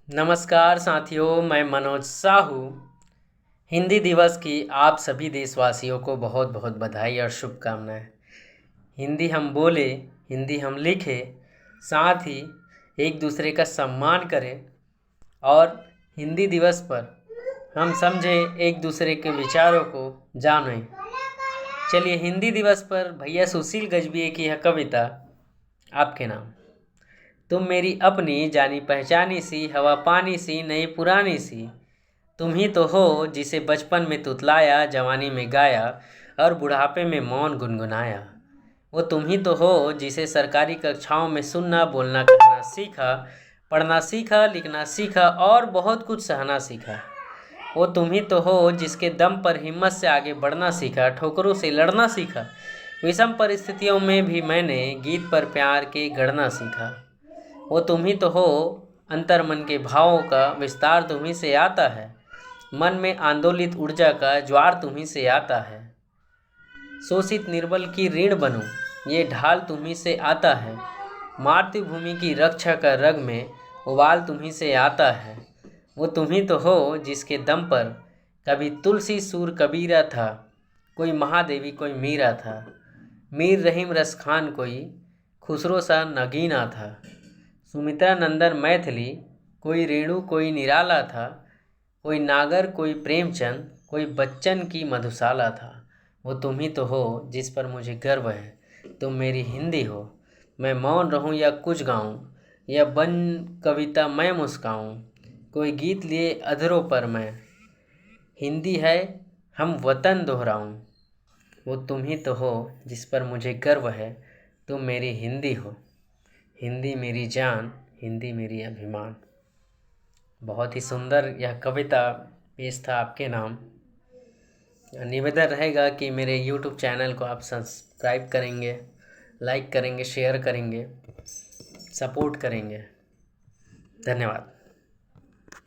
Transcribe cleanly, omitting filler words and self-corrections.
नमस्कार साथियों, मैं मनोज साहू। हिंदी दिवस की आप सभी देशवासियों को बहुत बहुत बधाई और शुभकामनाएं। हिंदी हम बोले, हिंदी हम लिखे, साथ ही एक दूसरे का सम्मान करें और हिंदी दिवस पर हम समझें, एक दूसरे के विचारों को जानें। चलिए, हिंदी दिवस पर भैया सुशील गजबीये की यह कविता आपके नाम। तुम मेरी अपनी जानी पहचानी सी, हवा पानी सी नई पुरानी सी। तुम ही तो हो जिसे बचपन में तुतलाया, जवानी में गाया और बुढ़ापे में मौन गुनगुनाया। वो तुम ही तो हो जिसे सरकारी कक्षाओं में सुनना बोलना कहना सीखा, पढ़ना सीखा, लिखना सीखा और बहुत कुछ सहना सीखा। वो तुम ही तो हो जिसके दम पर हिम्मत से आगे बढ़ना सीखा, ठोकरों से लड़ना सीखा। विषम परिस्थितियों में भी मैंने गीत पर प्यार के गढ़ना सीखा। वो तुम ही तो हो, अंतर मन के भावों का विस्तार तुम्ही से आता है। मन में आंदोलित ऊर्जा का ज्वार तुम्ही से आता है। शोषित निर्बल की ऋण बनूं, ये ढाल तुम्ही से आता है। मातृभूमि की रक्षा का रग में उबाल तुम्ही से आता है। वो तुम ही तो हो जिसके दम पर कभी तुलसी सूर कबीरा था, कोई महादेवी कोई मीरा था। मीर रहीम रसखान कोई खुसरो सा नगीना था। सुमित्रा नंदन मैथिली कोई रेणु कोई निराला था। कोई नागर कोई प्रेमचंद कोई बच्चन की मधुशाला था। वो तुम ही तो हो जिस पर मुझे गर्व है। तुम मेरी हिंदी हो, मैं मौन रहूं या कुछ गाऊं, या बन कविता मैं मुस्काऊं। कोई गीत लिए अधरों पर मैं, हिंदी है हम वतन दोहराऊं। वो तुम ही तो हो जिस पर मुझे गर्व है। तुम मेरी हिंदी हो, हिंदी मेरी जान, हिंदी मेरी अभिमान। बहुत ही सुंदर यह कविता पेश था आपके नाम। निवेदन रहेगा कि मेरे YouTube चैनल को आप सब्सक्राइब करेंगे, लाइक करेंगे, शेयर करेंगे, सपोर्ट करेंगे। धन्यवाद।